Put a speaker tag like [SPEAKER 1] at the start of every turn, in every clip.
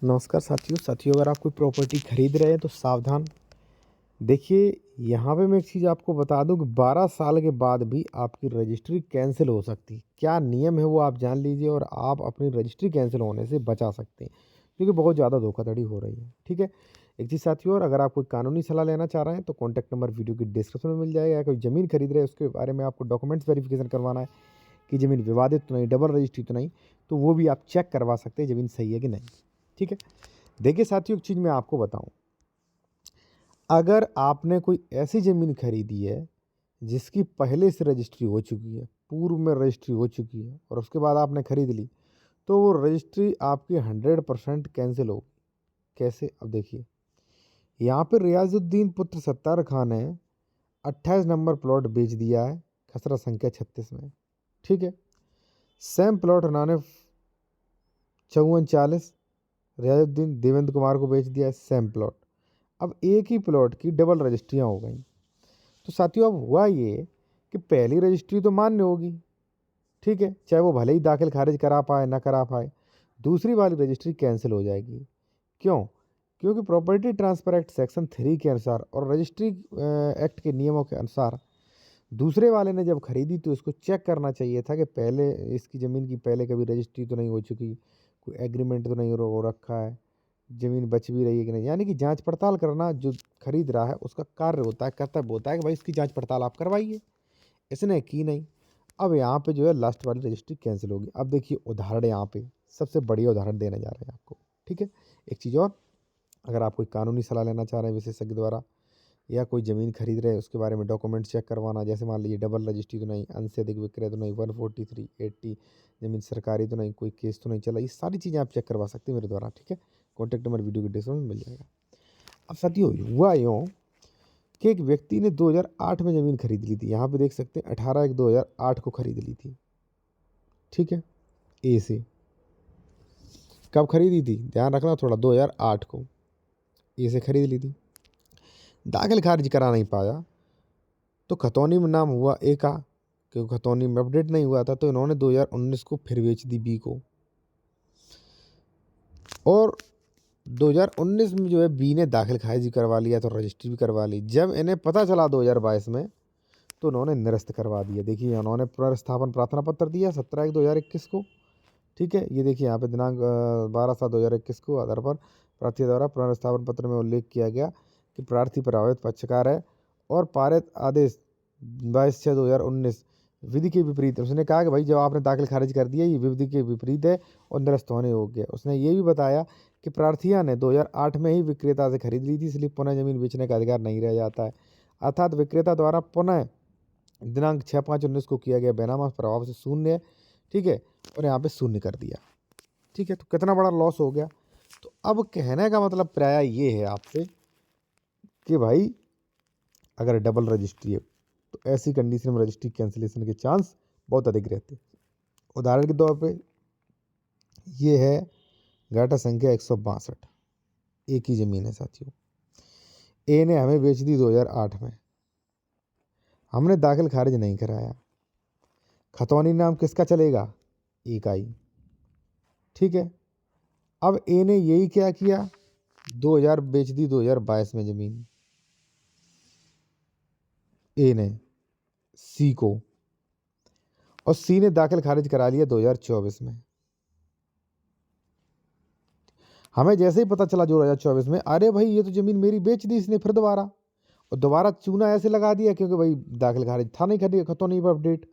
[SPEAKER 1] नमस्कार साथियों अगर आप कोई प्रॉपर्टी खरीद रहे हैं तो सावधान। देखिए, यहाँ पे मैं एक चीज़ आपको बता दूँ कि 12 साल के बाद भी आपकी रजिस्ट्री कैंसिल हो सकती है। क्या नियम है वो आप जान लीजिए और आप अपनी रजिस्ट्री कैंसिल होने से बचा सकते हैं, क्योंकि बहुत ज़्यादा धोखाधड़ी हो रही है। ठीक है? एक चीज़ साथियों, और अगर आप कोई कानूनी सलाह लेना चाह रहे हैं तो कॉन्टैक्ट नंबर वीडियो की डिस्क्रिप्शन में मिल जाएगा। या कोई ज़मीन खरीद रहे हैं उसके बारे में आपको डॉक्यूमेंट्स वेरिफिकेशन करवाना है कि ज़मीन विवादित तो नहीं, डबल रजिस्ट्री तो नहीं, तो वो भी आप चेक करवा सकते हैं ज़मीन सही है कि नहीं। ठीक है? देखिए साथियों, एक चीज़ मैं आपको बताऊं, अगर आपने कोई ऐसी ज़मीन खरीदी है जिसकी पहले से रजिस्ट्री हो चुकी है, पूर्व में रजिस्ट्री हो चुकी है और उसके बाद आपने खरीद ली, तो वो रजिस्ट्री आपकी 100% कैंसिल होगी। कैसे? अब देखिए, यहाँ पे रियाजुद्दीन पुत्र सत्तार खान ने 28 नंबर प्लॉट बेच दिया है, खसरा संख्या 36 में। ठीक है? सेम प्लॉट उन्होंने 5440 रियाजुद्दीन देवेंद्र कुमार को बेच दिया है, सेम प्लॉट। अब एक ही प्लॉट की डबल रजिस्ट्रियाँ हो गई। तो साथियों, अब हुआ ये कि पहली रजिस्ट्री तो मान्य होगी, ठीक है, चाहे वो भले ही दाखिल खारिज करा पाए ना करा पाए। दूसरी वाली रजिस्ट्री कैंसिल हो जाएगी। क्यों? क्योंकि प्रॉपर्टी ट्रांसफर एक्ट सेक्शन 3 के अनुसार और रजिस्ट्री एक्ट के नियमों के अनुसार दूसरे वाले ने जब खरीदी तो इसको चेक करना चाहिए था कि पहले इसकी ज़मीन की पहले कभी रजिस्ट्री तो नहीं हो चुकी, कोई एग्रीमेंट तो नहीं हो रखा है, ज़मीन बच भी रही है कि नहीं। यानी कि जांच पड़ताल करना जो खरीद रहा है उसका कार्य होता है, कर्तव्य होता है कि भाई इसकी जांच पड़ताल आप करवाइए। इसने की नहीं। अब यहाँ पे जो है लास्ट वाली रजिस्ट्री कैंसिल होगी। अब देखिए उदाहरण, यहाँ पे सबसे बढ़िया उदाहरण देने जा रहे हैं आपको। ठीक है? एक चीज़ और, अगर आप कोई कानूनी सलाह लेना चाह रहे हैं विशेषज्ञ द्वारा, या कोई ज़मीन खरीद रहे हैं उसके बारे में डॉक्यूमेंट चेक करवाना, जैसे मान लीजिए डबल रजिस्ट्री तो नहीं, अंश से अधिक विक्रय तो नहीं, 143, 80 ज़मीन सरकारी तो नहीं, कोई केस तो नहीं चला, ये सारी चीज़ें आप चेक करवा सकते हैं मेरे द्वारा। ठीक है? कॉन्टैक्ट नंबर वीडियो की डिस्क्रिप्शन में मिल जाएगा। अब साथियों, हुआ यूँ कि एक व्यक्ति ने 2008 में ज़मीन खरीद ली थी। यहाँ पे देख सकते हैं 18/1/2008 को खरीद ली थी। ठीक है? ए से कब खरीदी थी? ध्यान रखना थोड़ा, 2008 को ए से खरीद ली थी। दाखिल खारिज करा नहीं पाया तो खतौनी में नाम हुआ ए का, क्योंकि खतौनी में अपडेट नहीं हुआ था, तो इन्होंने 2019 को फिर बेच दी बी को। और 2019 में जो है बी ने दाखिल खारिज करवा लिया, तो रजिस्ट्री भी करवा ली। जब इन्हें पता चला 2022 में, तो उन्होंने निरस्त करवा दिया। देखिए, उन्होंने पुनर्स्थापन प्रार्थना पत्र दिया 17/1/2021 को। ठीक है? ये देखिए यहाँ पे दिनांक 12/7/2021 को आधार पर प्रार्थी द्वारा पुनर्स्थापन पत्र में उल्लेख किया गया कि प्रार्थी प्रभावित पक्षकार है और पारित आदेश 22/6/2019 विधि के विपरीत है। उसने कहा कि भाई, जब आपने दाखिल खारिज कर दिया, ये विधि के विपरीत है और निरस्त होने योग्य है। उसने ये भी बताया कि प्रार्थिया ने 2008 में ही विक्रेता से खरीद ली थी, इसलिए पुनः जमीन बेचने का अधिकार नहीं रह जाता है। अर्थात विक्रेता द्वारा पुनः दिनांक 6/5/19 को किया गया बैनामा प्रभाव से शून्य है। ठीक है? और यहाँ पे शून्य कर दिया। ठीक है? तो कितना बड़ा लॉस हो गया। तो अब कहने का मतलब प्राय ये है आपसे कि भाई, अगर डबल रजिस्ट्री है तो ऐसी कंडीशन में रजिस्ट्री कैंसिलेशन के चांस बहुत अधिक रहते हैं। उदाहरण के तौर पे ये है घाटा संख्या 162, एक ही ज़मीन है साथियों। ए ने हमें बेच दी 2008 में, हमने दाखिल खारिज नहीं कराया, खतौनी नाम किसका चलेगा? ए का ही। ठीक है? अब ए ने यही क्या किया, 2000 बेच दी 2022 में ज़मीन ए ने सी को, और सी ने दाखिल खारिज करा लिया 2024 में। हमें जैसे ही पता चला 2024 में, अरे भाई ये तो ज़मीन मेरी बेच दी इसने फिर दोबारा, और दोबारा चूना ऐसे लगा दिया क्योंकि भाई दाखिल खारिज था नहीं, खतौनी पर अपडेट।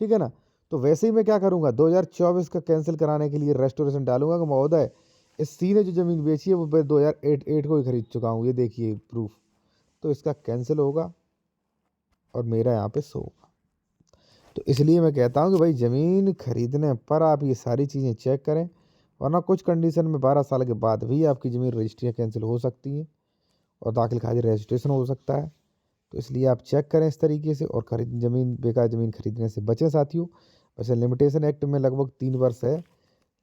[SPEAKER 1] ठीक है ना? तो वैसे ही मैं क्या करूंगा, 2024 का कैंसिल कराने के लिए रेस्टोरेशन डालूंगा कि महोदय, इस सी ने जो ज़मीन बेची है वो मैं 2008 को ही खरीद चुका हूँ, ये देखिए प्रूफ। तो इसका कैंसिल होगा और मेरा यहाँ पे शो होगा। तो इसलिए मैं कहता हूँ कि भाई, ज़मीन खरीदने पर आप ये सारी चीज़ें चेक करें, वरना कुछ कंडीशन में 12 साल के बाद भी आपकी ज़मीन रजिस्ट्रियाँ कैंसिल हो सकती हैं और दाखिल खारिज रजिस्ट्रेशन हो सकता है। तो इसलिए आप चेक करें इस तरीके से, और बेकार ज़मीन खरीदने से बचें साथियों। वैसे लिमिटेशन एक्ट में लगभग 3 वर्ष है,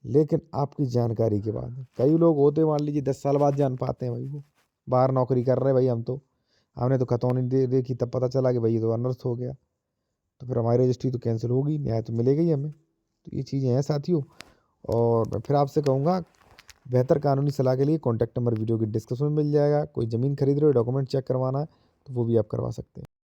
[SPEAKER 1] लेकिन आपकी जानकारी के बाद। कई लोग होते, मान लीजिए 10 साल बाद जान पाते हैं भाई, वो बाहर नौकरी कर रहे हैं भाई, हमने तो खतौनी देखी तब पता चला कि भाई ये तो अनर्थ हो गया, तो फिर हमारी रजिस्ट्री तो कैंसिल होगी, न्याय तो मिलेगा ही हमें। तो ये चीज़ें हैं साथियों। और मैं फिर आपसे कहूँगा बेहतर कानूनी सलाह के लिए कॉन्टैक्ट नंबर वीडियो की डिस्क्रिप्शन में मिल जाएगा। कोई ज़मीन खरीद रहे हो, डॉक्यूमेंट चेक करवाना है तो वो भी आप करवा सकते हैं।